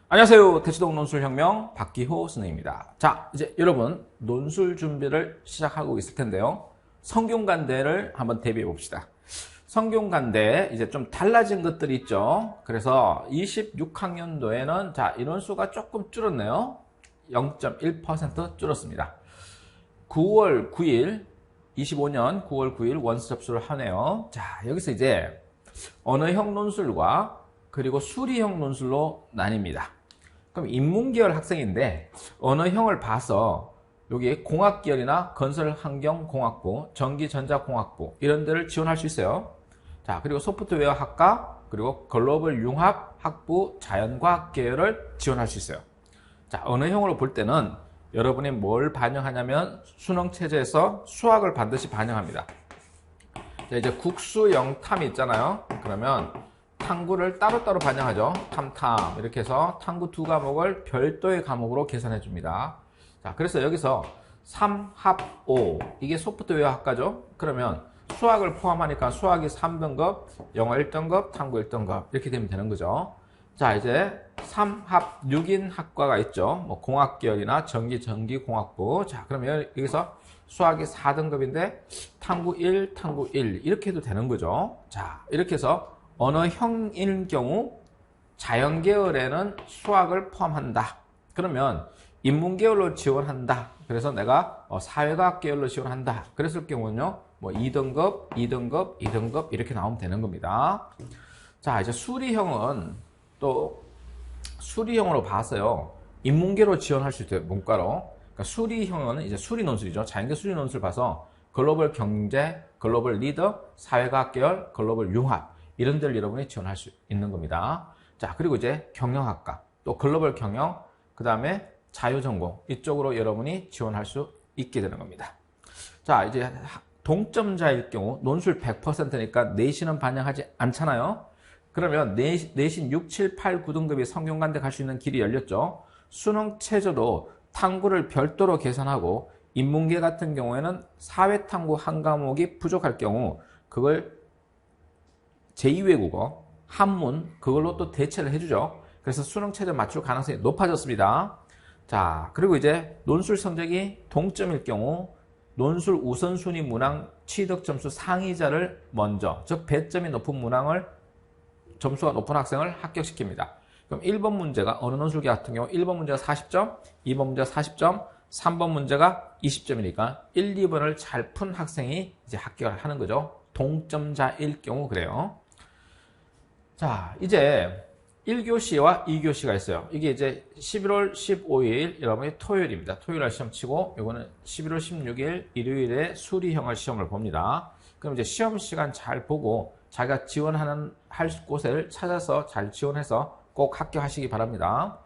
안녕하세요. 대치동 논술혁명 박기호 선생님입니다. 자, 이제 여러분 논술 준비를 시작하고 있을 텐데요. 성균관대를 한번 대비해 봅시다. 성균관대 이제 좀 달라진 것들이 있죠. 그래서 26학년도에는 자, 인원수가 조금 줄었네요. 0.1% 줄었습니다. 9월 9일 25년 9월 9일 원서 접수를 하네요. 자, 여기서 이제 언어형 논술과 그리고 수리형 논술로 나뉩니다. 그럼 인문계열 학생인데 언어형을 봐서 여기 공학계열이나 건설환경공학부, 전기전자공학부 이런 데를 지원할 수 있어요. 자, 그리고 소프트웨어 학과, 그리고 글로벌 융합 학부 자연과학 계열을 지원할 수 있어요. 자, 언어형으로 볼 때는 여러분이 뭘 반영하냐면 수능체제에서 수학을 반드시 반영합니다. 자, 이제 국수 영탐이 있잖아요. 그러면 탐구를 따로따로 반영하죠. 탐탐 이렇게 해서 탐구 두 과목을 별도의 과목으로 계산해 줍니다. 자, 그래서 여기서 3합5 이게 소프트웨어 학과죠. 그러면 수학을 포함하니까 수학이 3등급, 영어 1등급, 탐구 1등급 이렇게 되면 되는 거죠. 자, 이제 3합 6인 학과가 있죠. 뭐 공학계열이나 전기공학부. 자, 그러면 여기서 수학이 4등급인데 탐구 1, 탐구 1 이렇게 해도 되는 거죠. 자, 이렇게 해서 언어형일 경우 자연계열에는 수학을 포함한다. 그러면 인문계열로 지원한다. 그래서 내가 사회과학 계열로 지원한다. 그랬을 경우는요, 뭐 2등급, 2등급, 2등급 이렇게 나오면 되는 겁니다. 자, 이제 수리형은 또 수리형으로 봐서요, 인문계로 지원할 수 있어요. 문과로. 그러니까 수리형은 이제 수리논술이죠. 자연계 수리논술 봐서 글로벌 경제, 글로벌 리더, 사회과학 계열, 글로벌 융합 이런 데를 여러분이 지원할 수 있는 겁니다. 자, 그리고 이제 경영학과, 또 글로벌 경영, 그 다음에 자유전공 이쪽으로 여러분이 지원할 수 있게 되는 겁니다. 자, 이제 동점자일 경우 논술 100%니까 내신은 반영하지 않잖아요. 그러면 내신 6, 7, 8, 9등급이 성균관대 갈 수 있는 길이 열렸죠. 수능 최저도 탐구를 별도로 계산하고 인문계 같은 경우에는 사회탐구 한 과목이 부족할 경우 그걸 제2외국어, 한문 그걸로 또 대체를 해주죠. 그래서 수능 최저 맞출 가능성이 높아졌습니다. 자, 그리고 이제 논술 성적이 동점일 경우 논술 우선순위 문항 취득 점수 상위자를 먼저, 즉 배점이 높은 문항을 점수가 높은 학생을 합격시킵니다. 그럼 1번 문제가 어느 논술계 같은 경우 1번 문제가 40점, 2번 문제가 40점, 3번 문제가 20점이니까 1, 2번을 잘 푼 학생이 이제 합격을 하는 거죠. 동점자일 경우 그래요. 자, 이제 1교시와 2교시가 있어요. 이게 이제 11월 15일 여러분이 토요일입니다. 토요일날 시험 치고 이거는 11월 16일 일요일에 수리형을 시험을 봅니다. 그럼 이제 시험 시간 잘 보고 자기가 할 곳을 찾아서 잘 지원해서 꼭 합격하시기 바랍니다.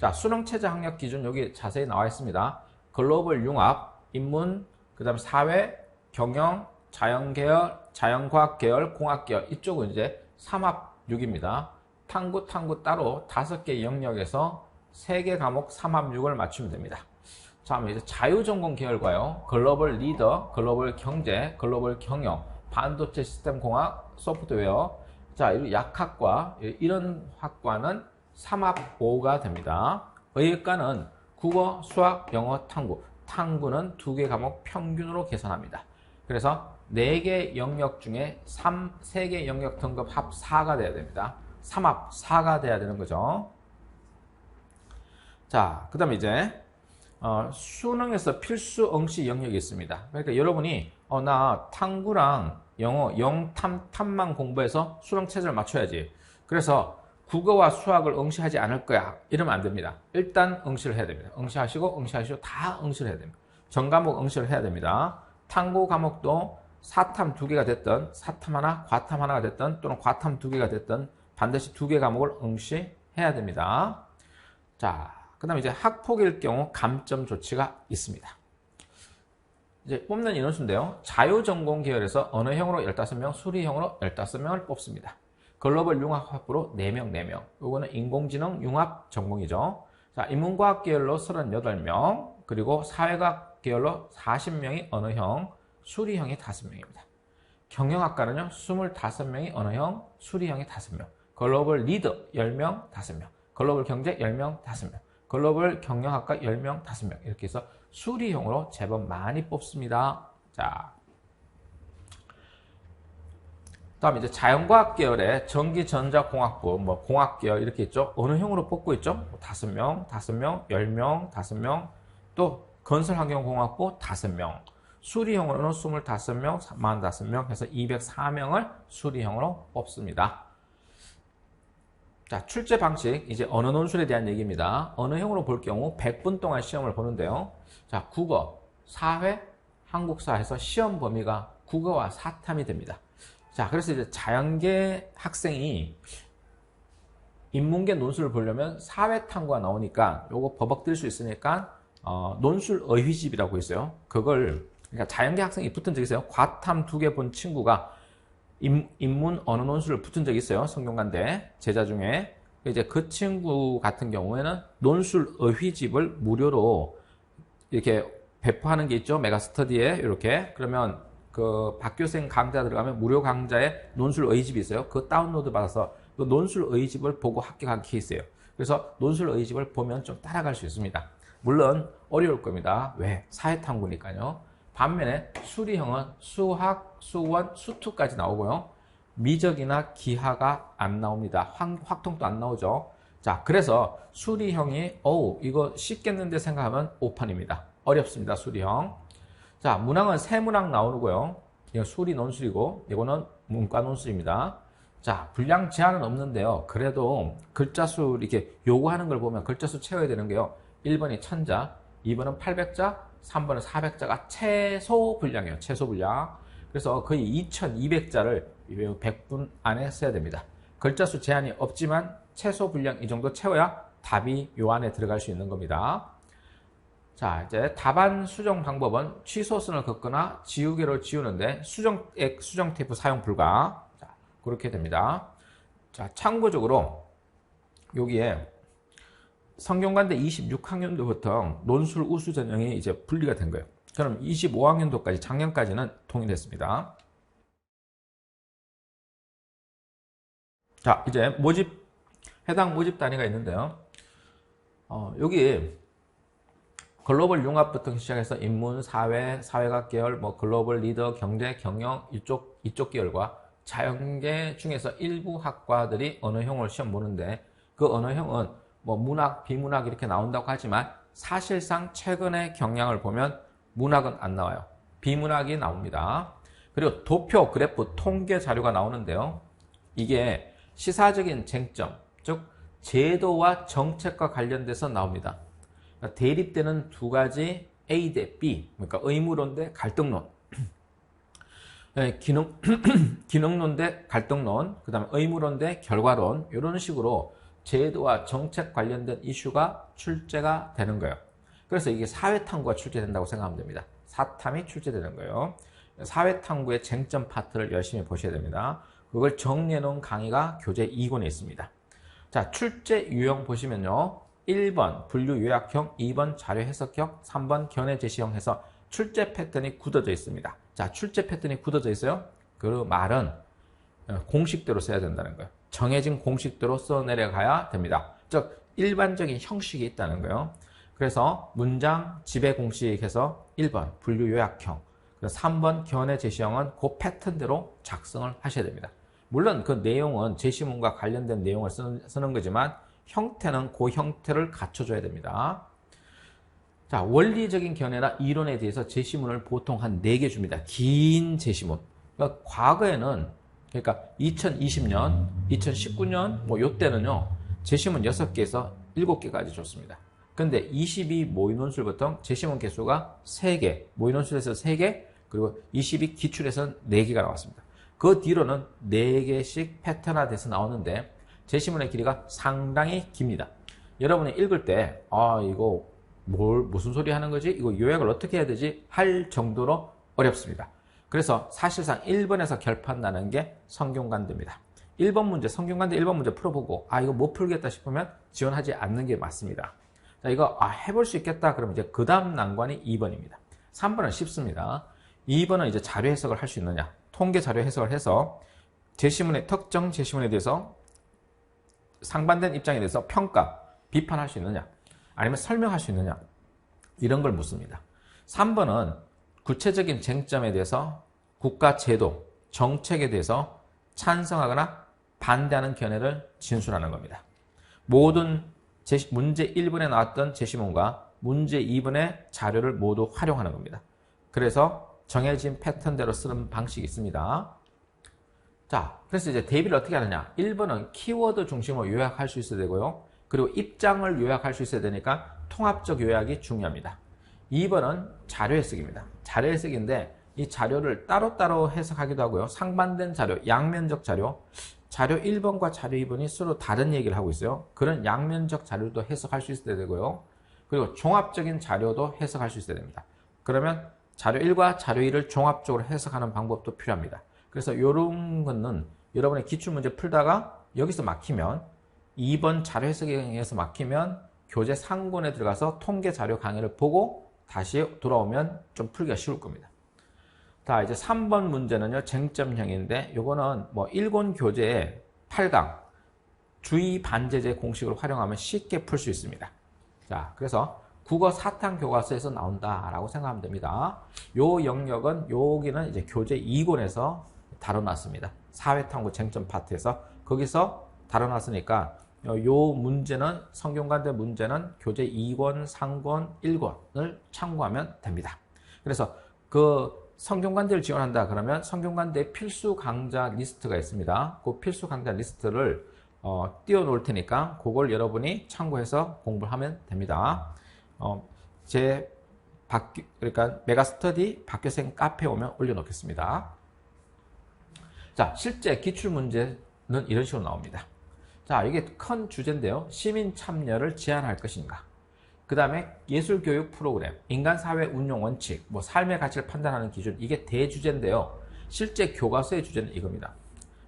자, 수능 최저 학력 기준 여기 자세히 나와 있습니다. 글로벌 융합, 인문, 그 다음 사회, 경영, 자연계열, 자연과학 계열, 공학 계열 이쪽은 이제 3합 6입니다. 탐구 따로 5개 영역에서 3개 과목 3합 6을 맞추면 됩니다. 자, 이제 자유전공 계열과요. 글로벌 리더, 글로벌 경제, 글로벌 경영, 반도체 시스템 공학, 소프트웨어. 자, 약학과 이런 학과는 3합 5가 됩니다. 의학과는 국어, 수학, 영어, 탐구는 2개 과목 평균으로 계산합니다. 그래서 4개 영역 중에 3개 영역 등급 합 4가 돼야 됩니다. 3합 4가 돼야 되는 거죠. 자, 그 다음에 이제 수능에서 필수 응시 영역이 있습니다. 그러니까 여러분이 나 탐구랑 영어, 탐만 공부해서 수능 체제를 맞춰야지. 그래서 국어와 수학을 응시하지 않을 거야. 이러면 안 됩니다. 일단 응시를 해야 됩니다. 응시하시고 다 응시를 해야 됩니다. 전 과목 응시를 해야 됩니다. 탐구 과목도 사탐 2개가 됐든 사탐 하나, 과탐 하나가 됐든 또는 과탐 2개가 됐든 반드시 2개 과목을 응시해야 됩니다. 자, 그 다음에 이제 학폭일 경우 감점 조치가 있습니다. 이제 뽑는 인원수인데요. 자유전공 계열에서 언어형으로 15명, 수리형으로 15명을 뽑습니다. 글로벌 융합 학부로 4명. 이거는 인공지능 융합 전공이죠. 자, 인문과학 계열로 38명, 그리고 사회과학 계열로 40명이 언어형, 수리형이 5명입니다. 경영학과는요, 25명이 언어형, 수리형이 5명, 글로벌 리더 10명, 5명. 글로벌 경제 10명, 5명. 글로벌 경영학과 10명, 5명. 이렇게 해서 수리형으로 제법 많이 뽑습니다. 자. 다음 이제 자연과학 계열의 전기전자공학부, 뭐 공학계열 이렇게 있죠. 어느 형으로 뽑고 있죠? 5명, 5명, 10명, 5명. 또 건설환경공학부 5명. 수리형으로는 25명, 45명 해서 204명을 수리형으로 뽑습니다. 자, 출제 방식, 이제 언어 논술에 대한 얘기입니다. 언어형으로 볼 경우 100분 동안 시험을 보는데요. 자, 국어, 사회, 한국사 해서 시험 범위가 국어와 사탐이 됩니다. 자, 그래서 이제 자연계 학생이 인문계 논술을 보려면 사회탐구가 나오니까 요거 버벅들 수 있으니까 논술 어휘집이라고 있어요. 그걸 그러니까 자연계 학생이 붙은 적 있어요. 과탐 2개 본 친구가 인문 언어 논술을 붙은 적이 있어요. 성균관대 제자 중에. 이제 그 친구 같은 경우에는 논술 어휘집을 무료로 이렇게 배포하는 게 있죠. 메가스터디에 이렇게. 그러면 그 박교생 강좌 들어가면 무료 강좌에 논술 어휘집이 있어요. 그거 다운로드 받아서 그 논술 어휘집을 보고 합격한 케이스예요. 그래서 논술 어휘집을 보면 좀 따라갈 수 있습니다. 물론 어려울 겁니다. 왜? 사회탐구니까요. 반면에 수리형은 수학, 수원, 수투까지 나오고요. 미적이나 기하가 안 나옵니다. 확통도 안 나오죠. 자, 그래서 수리형이 이거 쉽겠는데 생각하면 오판입니다. 어렵습니다. 수리형. 자, 문항은 세문항 나오고요. 이거 수리 논술이고 이거는 문과 논술입니다. 자, 분량 제한은 없는데요. 그래도 글자 수 이렇게 요구하는 걸 보면 글자 수 채워야 되는 게요. 1번이 1000자, 2번은 800자, 3번은 400자가 최소 분량이에요. 최소 분량. 그래서 거의 2200자를 100분 안에 써야 됩니다. 글자 수 제한이 없지만 최소 분량 이 정도 채워야 답이 요 안에 들어갈 수 있는 겁니다. 자, 이제 답안 수정 방법은 취소선을 긋거나 지우개로 지우는데 수정액 수정 테이프 사용 불가. 자, 그렇게 됩니다. 자, 참고적으로 여기에 성균관대 26학년도부터 논술 우수 전형이 이제 분리가 된 거예요. 그럼 25학년도까지 작년까지는 통일됐습니다. 자, 이제 해당 모집 단위가 있는데요. 여기 글로벌 융합부터 시작해서 인문, 사회, 사회학 계열, 뭐 글로벌 리더, 경제, 경영 이쪽 계열과 자연계 중에서 일부 학과들이 언어형을 시험 보는데 그 언어형은 뭐 문학, 비문학 이렇게 나온다고 하지만 사실상 최근의 경향을 보면 문학은 안 나와요. 비문학이 나옵니다. 그리고 도표, 그래프, 통계 자료가 나오는데요. 이게 시사적인 쟁점, 즉 제도와 정책과 관련돼서 나옵니다. 그러니까 대립되는 두 가지 A 대 B, 그러니까 의무론 대 갈등론, 기능론 대 갈등론, 그 다음에 의무론 대 결과론 이런 식으로 제도와 정책 관련된 이슈가 출제가 되는 거예요. 그래서 이게 사회탐구가 출제된다고 생각하면 됩니다. 사탐이 출제되는 거예요. 사회탐구의 쟁점 파트를 열심히 보셔야 됩니다. 그걸 정리해 놓은 강의가 교재 2권에 있습니다. 자, 출제 유형 보시면요. 1번 분류 요약형, 2번 자료 해석형, 3번 견해 제시형 해서 출제 패턴이 굳어져 있습니다. 자, 출제 패턴이 굳어져 있어요. 그 말은 공식대로 써야 된다는 거예요. 정해진 공식대로 써내려가야 됩니다. 즉 일반적인 형식이 있다는 거예요. 그래서 문장 지배 공식에서 1번 분류 요약형, 3번 견해 제시형은 그 패턴대로 작성을 하셔야 됩니다. 물론 그 내용은 제시문과 관련된 내용을 쓰는 거지만 형태는 그 형태를 갖춰줘야 됩니다. 자, 원리적인 견해나 이론에 대해서 제시문을 보통 한 4개 줍니다. 긴 제시문. 그러니까 과거에는 그러니까 2020년, 2019년 뭐 요때는요. 제시문 6개에서 7개까지 줬습니다. 근데 22 모의논술부터 제시문 개수가 3개, 모의논술에서 3개, 그리고 22 기출에서는 4개가 나왔습니다. 그 뒤로는 4개씩 패턴화돼서 나오는데 제시문의 길이가 상당히 깁니다. 여러분이 읽을 때 이거 무슨 소리 하는 거지? 이거 요약을 어떻게 해야 되지? 할 정도로 어렵습니다. 그래서 사실상 1번에서 결판 나는 게 성균관대입니다. 1번 문제, 성균관대 1번 문제 풀어보고 이거 못 풀겠다 싶으면 지원하지 않는 게 맞습니다. 자, 이거 해볼 수 있겠다 그러면 이제 그 다음 난관이 2번입니다. 3번은 쉽습니다. 2번은 이제 자료 해석을 할 수 있느냐? 통계 자료 해석을 해서 제시문의 특정 제시문에 대해서 상반된 입장에 대해서 평가, 비판할 수 있느냐, 아니면 설명할 수 있느냐, 이런 걸 묻습니다. 3번은 구체적인 쟁점에 대해서 국가 제도, 정책에 대해서 찬성하거나 반대하는 견해를 진술하는 겁니다. 모든 문제 1번에 나왔던 제시문과 문제 2번의 자료를 모두 활용하는 겁니다. 그래서 정해진 패턴대로 쓰는 방식이 있습니다. 자, 그래서 이제 대비를 어떻게 하느냐. 1번은 키워드 중심으로 요약할 수 있어야 되고요. 그리고 입장을 요약할 수 있어야 되니까 통합적 요약이 중요합니다. 2번은 자료 해석입니다. 자료 해석인데 이 자료를 따로따로 해석하기도 하고요. 상반된 자료, 양면적 자료, 자료 1번과 자료 2번이 서로 다른 얘기를 하고 있어요. 그런 양면적 자료도 해석할 수 있어야 되고요. 그리고 종합적인 자료도 해석할 수 있어야 됩니다. 그러면 자료 1과 자료 2를 종합적으로 해석하는 방법도 필요합니다. 그래서 이런 거는 여러분의 기출문제 풀다가 여기서 막히면 2번 자료 해석에서 막히면 교재 상권에 들어가서 통계 자료 강의를 보고 다시 돌아오면 좀 풀기가 쉬울 겁니다. 자, 이제 3번 문제는요, 쟁점형인데, 요거는 뭐 1권 교재의 8강, 주의 반제제 공식을 활용하면 쉽게 풀 수 있습니다. 자, 그래서 국어 사탐 교과서에서 나온다라고 생각하면 됩니다. 요 영역은, 여기는 이제 교재 2권에서 다뤄놨습니다. 사회탐구 쟁점 파트에서. 거기서 다뤄놨으니까, 요 문제는, 성균관대 문제는 교재 2권, 3권, 1권을 참고하면 됩니다. 그래서 그 성균관대를 지원한다 그러면 성균관대 필수 강좌 리스트가 있습니다. 그 필수 강좌 리스트를 띄워놓을 테니까 그걸 여러분이 참고해서 공부를 하면 됩니다. 그러니까 메가스터디 박교생 카페에 오면 올려놓겠습니다. 자, 실제 기출문제는 이런 식으로 나옵니다. 자, 이게 큰 주제인데요. 시민 참여를 제한할 것인가. 그 다음에 예술교육 프로그램, 인간사회 운용 원칙, 뭐 삶의 가치를 판단하는 기준, 이게 대주제인데요. 실제 교과서의 주제는 이겁니다.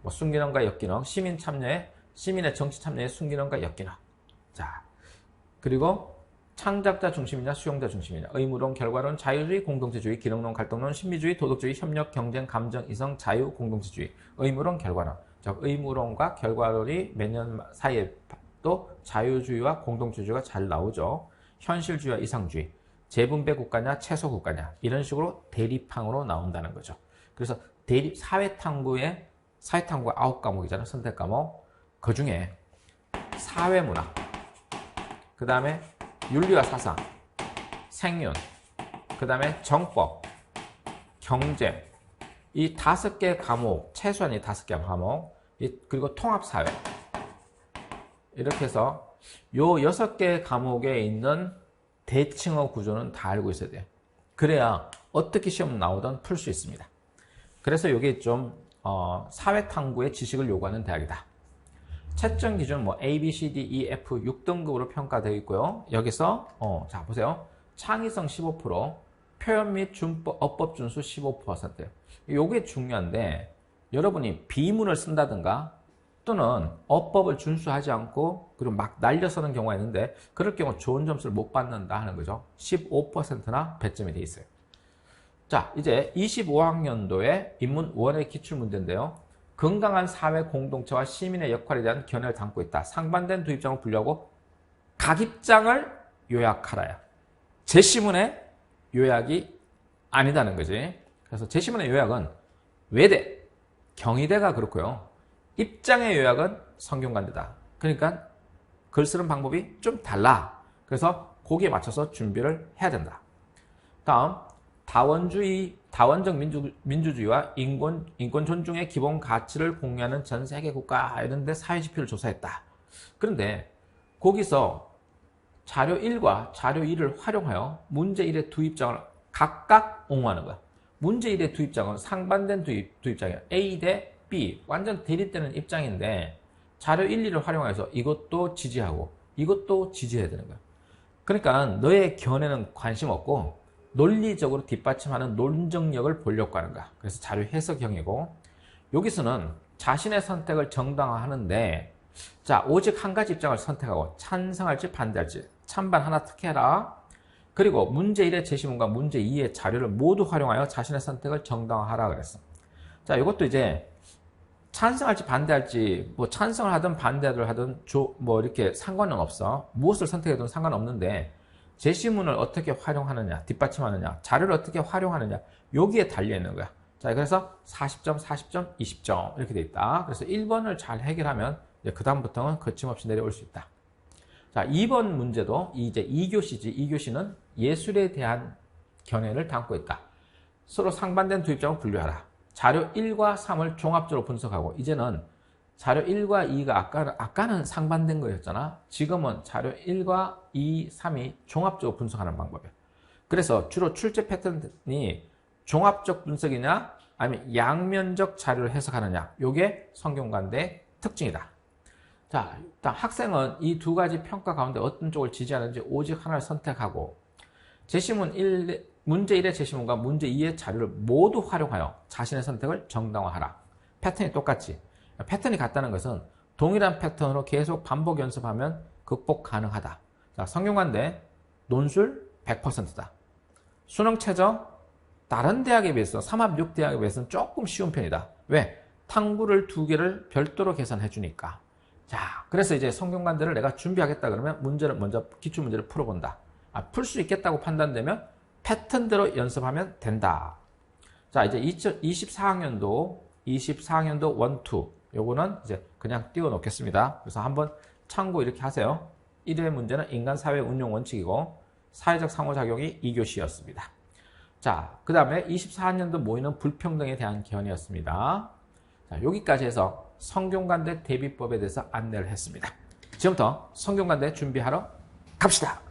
뭐 순기능과 역기능, 시민 참여에, 시민의 정치 참여의 순기능과 역기능. 자, 그리고 창작자 중심이냐 수용자 중심이냐, 의무론, 결과론, 자유주의, 공동체주의, 기능론, 갈등론, 신비주의, 도덕주의, 협력, 경쟁, 감정, 이성, 자유, 공동체주의, 의무론, 결과론. 즉 의무론과 결과론이 몇 년 사이에 또 자유주의와 공동체주의가 잘 나오죠. 현실주의와 이상주의, 재분배 국가냐 채소 국가냐, 이런 식으로 대립항으로 나온다는 거죠. 그래서 사회탐구가 9과목이잖아요. 선택과목. 그 중에 사회문화, 그 다음에 윤리와 사상, 생윤, 그 다음에 정법, 경제, 이 5개 과목, 최소한 이 5개 과목, 그리고 통합사회, 이렇게 해서 요 6개 과목에 있는 대칭어 구조는 다 알고 있어야 돼요. 그래야 어떻게 시험 나오든 풀 수 있습니다. 그래서 이게 좀 사회탐구의 지식을 요구하는 대학이다. 채점 기준 뭐 A, B, C, D, E, F 6등급으로 평가되어 있고요. 여기서 자 보세요. 창의성 15%, 표현 및 어법 준수 15%. 이게 중요한데 여러분이 비문을 쓴다든가 또는 어법을 준수하지 않고 그리고 막 날려서는 경우가 있는데 그럴 경우 좋은 점수를 못 받는다 하는 거죠. 15%나 배점이 돼 있어요. 자, 이제 25학년도에 인문 원의 기출문제인데요. 건강한 사회 공동체와 시민의 역할에 대한 견해를 담고 있다. 상반된 두 입장을 분류하고 각 입장을 요약하라야. 제시문의 요약이 아니다는 거지. 그래서 제시문의 요약은 외대, 경희대가 그렇고요. 입장의 요약은 성균관대다. 그러니까 글 쓰는 방법이 좀 달라. 그래서 거기에 맞춰서 준비를 해야 된다. 다음, 다원적 민주주의와 인권 존중의 기본 가치를 공유하는 전 세계 국가 이런 데 사회지표를 조사했다. 그런데 거기서 자료 1과 자료 2를 활용하여 문제 1의 두 입장을 각각 옹호하는 거야. 문제 1의 두 입장은 상반된 두 입장이야. A 대 B, 완전 대립되는 입장인데 자료 1, 2를 활용해서 이것도 지지하고 이것도 지지해야 되는 거야. 그러니까 너의 견해는 관심 없고 논리적으로 뒷받침하는 논정력을 보려고 하는 거야. 그래서 자료 해석형이고 여기서는 자신의 선택을 정당화하는데 자, 오직 한 가지 입장을 선택하고 찬성할지 반대할지 찬반 하나 특혜라. 그리고 문제 1의 제시문과 문제 2의 자료를 모두 활용하여 자신의 선택을 정당화하라 그랬어. 자, 이것도 이제 찬성할지 반대할지, 뭐 찬성을 하든 반대를 하든 뭐 이렇게 상관은 없어. 무엇을 선택해도 상관없는데 제시문을 어떻게 활용하느냐, 뒷받침하느냐, 자료를 어떻게 활용하느냐, 여기에 달려 있는 거야. 자, 그래서 40점, 40점, 20점 이렇게 돼 있다. 그래서 1번을 잘 해결하면 그 다음부터는 거침없이 내려올 수 있다. 자, 2번 문제도 이제 2교시지. 2교시는 예술에 대한 견해를 담고 있다. 서로 상반된 두 입장을 분류하라. 자료 1과 3을 종합적으로 분석하고, 이제는 자료 1과 2가 아까는 상반된 거였잖아. 지금은 자료 1과 2, 3이 종합적으로 분석하는 방법이야. 그래서 주로 출제 패턴이 종합적 분석이냐 아니면 양면적 자료를 해석하느냐, 이게 성균관대의 특징이다. 자, 일단 학생은 이 두 가지 평가 가운데 어떤 쪽을 지지하는지 오직 하나를 선택하고, 문제 1의 제시문과 문제 2의 자료를 모두 활용하여 자신의 선택을 정당화하라. 패턴이 똑같지. 패턴이 같다는 것은 동일한 패턴으로 계속 반복 연습하면 극복 가능하다. 자, 성균관대 논술 100%다. 수능 최저 다른 대학에 비해서, 삼합 6대학에 비해서는 조금 쉬운 편이다. 왜? 탕구를 2개를 별도로 계산해 주니까. 자, 그래서 이제 성균관대를 내가 준비하겠다 그러면 문제를 먼저 기출문제를 풀어본다. 풀 수 있겠다고 판단되면 패턴대로 연습하면 된다. 자, 이제 24학년도 1, 2 요거는 이제 그냥 띄워 놓겠습니다. 그래서 한번 참고 이렇게 하세요. 1회 문제는 인간사회 운용 원칙이고 사회적 상호작용이 2교시였습니다. 자, 그 다음에 24학년도 모의는 불평등에 대한 견해였습니다. 자, 여기까지 해서 성균관대 대비법에 대해서 안내를 했습니다. 지금부터 성균관대 준비하러 갑시다.